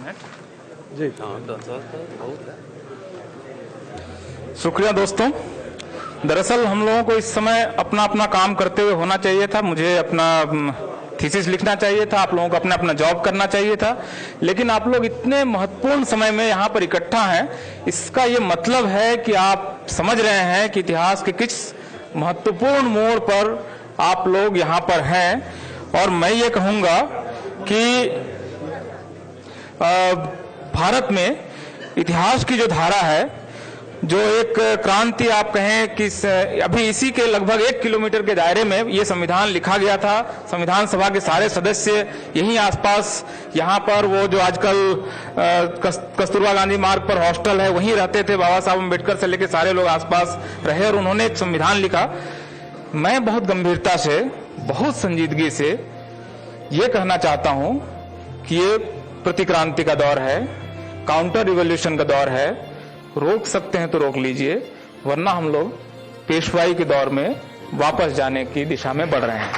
Minute जी। बहुत है। शुक्रिया दोस्तों। दरअसल हम लोगों को इस समय अपना अपना काम करते हुए होना चाहिए था। मुझे अपना थीसिस लिखना चाहिए था, आप लोगों को अपना अपना जॉब करना चाहिए था, लेकिन आप लोग इतने महत्वपूर्ण समय में यहाँ पर इकट्ठा हैं। इसका ये मतलब है कि आप समझ रहे हैं कि इतिहास के किस महत्वपूर्ण मोड़ पर आप लोग यहाँ पर हैं। और मैं ये कहूँगा कि भारत में इतिहास की जो धारा है, जो एक क्रांति आप कहें कि अभी इसी के लगभग 1 किलोमीटर के दायरे में ये संविधान लिखा गया था। संविधान सभा के सारे सदस्य यहीं आसपास, यहाँ पर वो जो आजकल कस्तूरबा गांधी मार्ग पर हॉस्टल है वहीं रहते थे। बाबा साहब अम्बेडकर से लेकर सारे लोग आसपास रहे और उन्होंने एक संविधान लिखा। मैं बहुत गंभीरता से, बहुत संजीदगी से ये कहना चाहता हूं कि ये प्रतिक्रांति का दौर है, काउंटर रिवॉल्यूशन का दौर है। रोक सकते हैं तो रोक लीजिए, वरना हम लोग पेशवाई के दौर में वापस जाने की दिशा में बढ़ रहे हैं।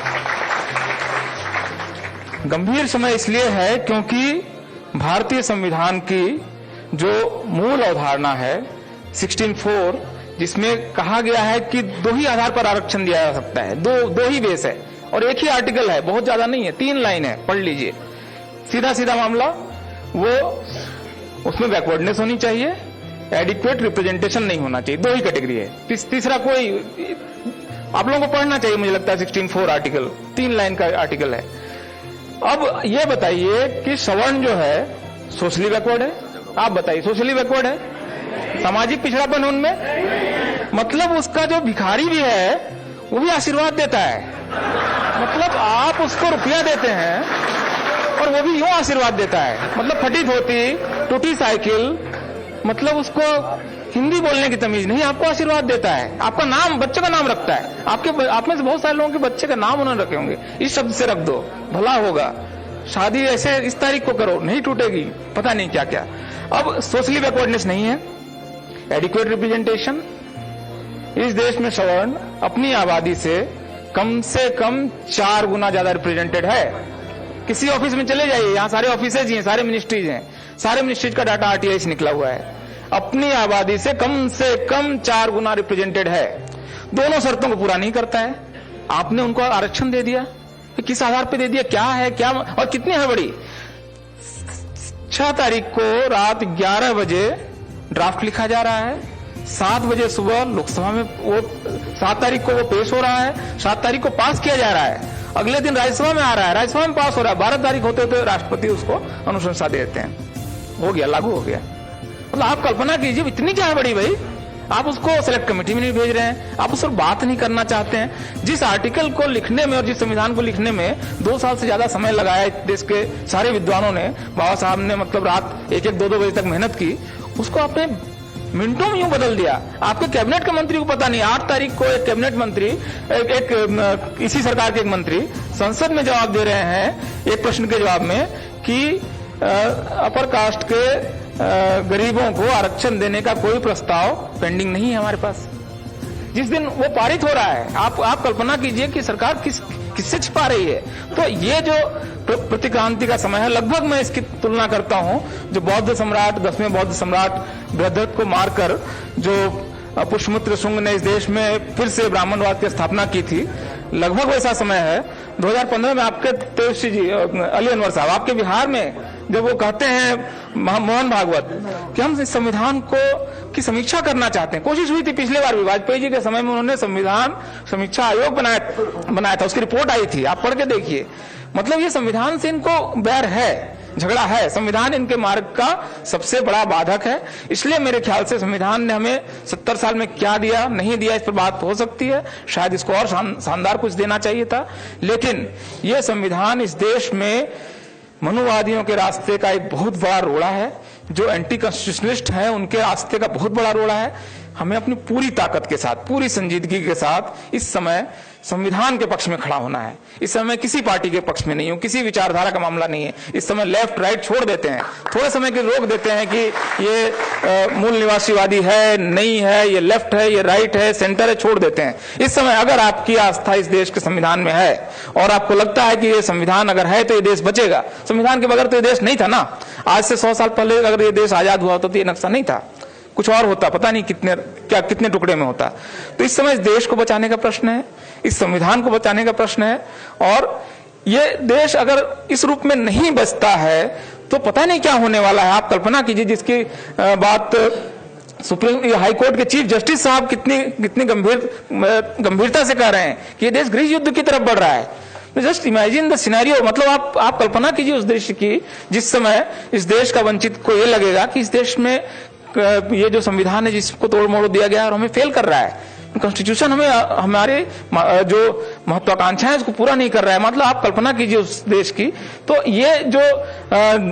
गंभीर समय इसलिए है क्योंकि भारतीय संविधान की जो मूल अवधारणा है 16(4), जिसमें कहा गया है कि 2 ही आधार पर आरक्षण दिया जा सकता है, दो ही बेस है और एक ही आर्टिकल है, बहुत ज्यादा नहीं है, 3 लाइन है, पढ़ लीजिए। सीधा सीधा मामला, वो उसमें बैकवर्डनेस होनी चाहिए, एडिक्वेट रिप्रेजेंटेशन नहीं होना चाहिए, 2 ही कैटेगरी है। तीसरा कोई आप लोगों को पढ़ना चाहिए, मुझे लगता है 16(4) आर्टिकल 3 लाइन का आर्टिकल है। अब ये बताइए कि सवर्ण जो है सोशली बैकवर्ड है, आप बताइए सोशली बैकवर्ड है, सामाजिक पिछड़ापन उनमें, मतलब उसका जो भिखारी भी है वो भी आशीर्वाद देता है। मतलब आप उसको रुपया देते हैं और वो भी यूं आशीर्वाद देता है। मतलब फटी धोती, टूटी साइकिल, मतलब उसको हिंदी बोलने की तमीज नहीं, आपको आशीर्वाद देता है। आपका नाम, बच्चे का नाम रखता है। आप में से बहुत सारे लोगों के बच्चे का नाम उन्होंने रखे होंगे, इस शब्द से रख दो, भला होगा, शादी ऐसे इस तारीख को करो, नहीं टूटेगी, पता नहीं क्या क्या। अब सोशली बैकवर्डनेस नहीं है, एडिक्वेट रिप्रेजेंटेशन। इस देश में सवर्ण अपनी आबादी से कम 4 गुना ज्यादा रिप्रेजेंटेड है। किसी ऑफिस में चले जाइए, यहाँ सारे ऑफिसेज ही हैं, सारे मिनिस्ट्रीज हैं, सारे मिनिस्ट्रीज का डाटा आरटीआई से निकला हुआ है। अपनी आबादी से कम 4 गुना रिप्रेजेंटेड है। दोनों शर्तों को पूरा नहीं करता है। आपने उनको आरक्षण दे दिया, किस आधार पे दे दिया, क्या है, क्या और कितनी हड़बड़ी। 6 तारीख को रात 11 बजे ड्राफ्ट लिखा जा रहा है, 7 बजे सुबह लोकसभा में वो 7 तारीख को वो पेश हो रहा है, 7 तारीख को पास किया जा रहा है, अगले दिन राज्यसभा में आ रहा है, राज्यसभा में पास हो रहा है, 12 तारीख होते होते राष्ट्रपति उसको अनुशंसा दे देते हैं, हो गया, लागू हो गया। मतलब आप कल्पना कीजिए, इतनी क्या है बड़ी भाई। आप उसको सेलेक्ट कमेटी में नहीं भेज रहे हैं, आप उस पर बात नहीं करना चाहते हैं। जिस आर्टिकल को लिखने में और जिस संविधान को लिखने में 2 साल से ज्यादा समय लगाया देश के सारे विद्वानों ने, बाबा साहब ने मतलब रात 1-1, 2-2 बजे तक मेहनत की, उसको आपने मिनटों में यूं बदल दिया। आपके कैबिनेट के मंत्री को पता नहीं, 8 तारीख को एक कैबिनेट मंत्री, एक इसी सरकार के एक मंत्री संसद में जवाब दे रहे हैं एक प्रश्न के जवाब में कि अपर कास्ट के गरीबों को आरक्षण देने का कोई प्रस्ताव पेंडिंग नहीं है हमारे पास। जिस दिन वो पारित हो रहा है, आप कल्पना कीजिए कि सरकार किससे छिपा रही है। तो ये जो प्रतिक्रांति का समय है, लगभग मैं इसकी तुलना करता हूं जो बौद्ध सम्राट, 10वें बौद्ध सम्राट बृहद्रथ को मारकर जो पुष्यमित्र शुंग ने इस देश में फिर से ब्राह्मणवाद की स्थापना की थी, लगभग वैसा समय है। 2015 में आपके तेजस्वी जी, अली अनवर साहब, आपके बिहार में जब वो कहते हैं मोहन भागवत कि हम इस संविधान को की समीक्षा करना चाहते हैं। कोशिश हुई थी पिछले बार भी, वाजपेयी जी के समय में उन्होंने संविधान समीक्षा आयोग बनाया था, उसकी रिपोर्ट आई थी, आप पढ़ के देखिए। मतलब ये संविधान से इनको बैर है, झगड़ा है। संविधान इनके मार्ग का सबसे बड़ा बाधक है। इसलिए मेरे ख्याल से संविधान ने हमें 70 साल में क्या दिया, नहीं दिया, इस पर बात हो सकती है, शायद इसको और शानदार कुछ देना चाहिए था। लेकिन यह संविधान इस देश में मनुवादियों के रास्ते का एक बहुत बड़ा रोड़ा है, जो एंटी कॉन्स्टिट्यूशनलिस्ट हैं उनके रास्ते का बहुत बड़ा रोड़ा है। हमें अपनी पूरी ताकत के साथ, पूरी संजीदगी के साथ इस समय संविधान के पक्ष में खड़ा होना है। इस समय किसी पार्टी के पक्ष में नहीं हूं, किसी विचारधारा का मामला नहीं है। इस समय लेफ्ट राइट छोड़ देते हैं, थोड़े समय के रोक देते हैं कि ये मूल निवासीवादी है, नहीं है, ये लेफ्ट है, ये राइट है, सेंटर है, छोड़ देते हैं। इस समय अगर आपकी आस्था इस देश के संविधान में है और आपको लगता है कि ये संविधान अगर है तो ये देश बचेगा, संविधान के बगैर तो ये देश नहीं था ना। आज से 100 साल पहले अगर ये देश आजाद हुआ होता तो ये नक्शा नहीं था, कुछ और होता, पता नहीं कितने टुकड़े में होता। तो इस समय इस देश को बचाने का प्रश्न है, इस संविधान को बचाने का प्रश्न है। और ये देश अगर इस रूप में नहीं बचता है तो पता नहीं क्या होने वाला है। आप कल्पना कीजिए, जिसकी बात सुप्रीम हाई कोर्ट के चीफ जस्टिस साहब कितनी गंभीरता से कह रहे हैं कि ये देश गृह युद्ध की तरफ बढ़ रहा है। जस्ट इमेजिन द सिनेरियो, मतलब आप कल्पना कीजिए उस देश की, जिस समय इस देश का वंचित को ये लगेगा कि इस देश में ये जो संविधान है जिसको तोड़ मोड़ दिया गया है और हमें फेल कर रहा है, कॉन्स्टिट्यूशन हमें हमारे जो महत्वाकांक्षाएं है उसको पूरा नहीं कर रहा है। मतलब आप कल्पना कीजिए उस देश की। तो ये जो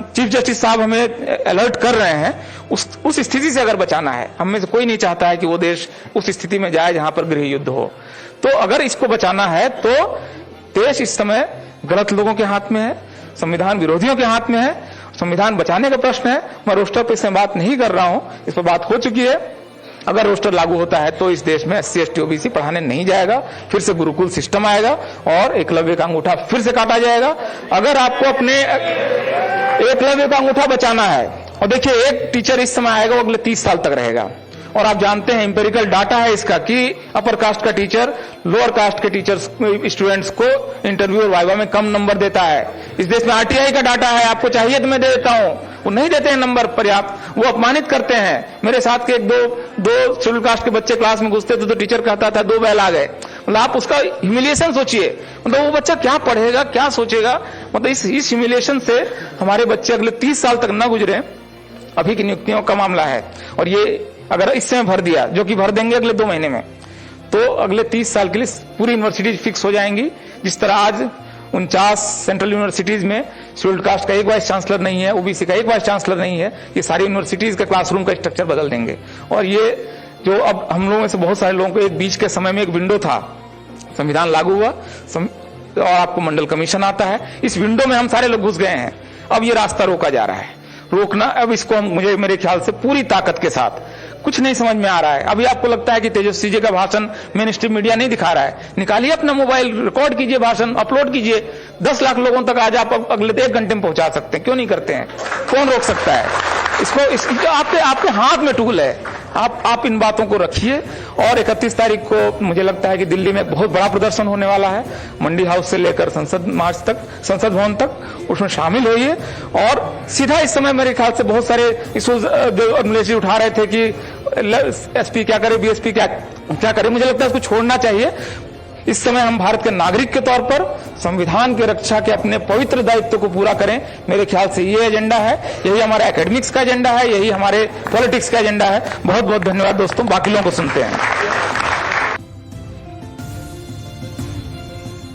चीफ जस्टिस साहब हमें अलर्ट कर रहे हैं, उस स्थिति से अगर बचाना है, हम में से कोई नहीं चाहता है कि वो देश उस स्थिति में जाए जहां पर गृह युद्ध हो। तो अगर इसको बचाना है तो देश इस समय गलत लोगों के हाथ में है, संविधान विरोधियों के हाथ में है। संविधान बचाने का प्रश्न है। मैं रोस्टर पे इसमें बात नहीं कर रहा हूं, इस पर बात हो चुकी है। अगर रोस्टर लागू होता है तो इस देश में SC ST OBC पढ़ाने नहीं जाएगा, फिर से गुरुकुल सिस्टम आएगा और एकलव्य का अंगूठा फिर से काटा जाएगा। अगर आपको अपने एकलव्य का अंगूठा बचाना है, और देखिए एक टीचर इस समय आएगा वो अगले 30 साल तक रहेगा, और आप जानते हैं इंपेरिकल डाटा है इसका कि अपर कास्ट का टीचर लोअर कास्ट के टीचर्स स्टूडेंट्स को इंटरव्यू और वाइवा में कम नंबर देता है। इस देश में RTI का डाटा है, आपको चाहिए तो मैं दे देता हूं। वो नहीं देते हैं नंबर पर्याप्त, वो अपमानित करते हैं। मेरे साथ के दो शेड्यूल कास्ट के बच्चे क्लास में घुसते थे तो टीचर कहता था 2 बैल आ गए। मतलब आप उसका ह्यूमिलिएशन सोचिए, मतलब वो बच्चा क्या पढ़ेगा, क्या सोचेगा। मतलब इस ह्यूमिलिएशन से हमारे बच्चे अगले 30 साल तक न गुजरे। अभी की नियुक्तियों का मामला है, और ये अगर इस समय भर दिया, जो कि भर देंगे अगले 2 महीने में, तो अगले 30 साल के लिए पूरी यूनिवर्सिटीज फिक्स हो जाएंगी। जिस तरह आज 49 सेंट्रल यूनिवर्सिटीज में शेड्यूल्ड कास्ट का एक वाइस चांसलर नहीं है, OBC का एक वाइस चांसलर नहीं है, ये सारी यूनिवर्सिटीज का क्लासरूम का स्ट्रक्चर बदल देंगे। और ये जो अब हम लोगों में से बहुत सारे लोगों को एक बीच के समय में एक विंडो था, संविधान लागू हुआ और आपको मंडल कमीशन आता है, इस विंडो में हम सारे लोग घुस गए हैं। अब ये रास्ता रोका जा रहा है, रोकना अब इसको मुझे मेरे ख्याल से पूरी ताकत के साथ। कुछ नहीं समझ में आ रहा है। अभी आपको लगता है कि तेजस्वी जी का भाषण मेन स्ट्रीम मीडिया नहीं दिखा रहा है, निकालिए अपना मोबाइल, रिकॉर्ड कीजिए भाषण, अपलोड कीजिए। 10 लाख लोगों तक आज आप अगले 1 घंटे में पहुंचा सकते हैं। क्यों नहीं करते हैं? कौन रोक सकता है इसको? आपके हाथ में टूल है। आप इन बातों को रखिए। और 31 तारीख को मुझे लगता है कि दिल्ली में एक बहुत बड़ा प्रदर्शन होने वाला है, मंडी हाउस से लेकर संसद मार्च तक, संसद भवन तक, उसमें शामिल होइए। और सीधा इस समय मेरे ख्याल से बहुत सारे इश्यूज जो उठा रहे थे कि SP क्या करे, BSP क्या करे, मुझे लगता है इसको छोड़ना चाहिए। इस समय हम भारत के नागरिक के तौर पर संविधान की रक्षा के अपने पवित्र दायित्व को पूरा करें। मेरे ख्याल से ये एजेंडा है, यही हमारा एकेडमिक्स का एजेंडा है, यही हमारे पॉलिटिक्स का एजेंडा है। बहुत बहुत धन्यवाद दोस्तों, बाकी लोगों को सुनते हैं।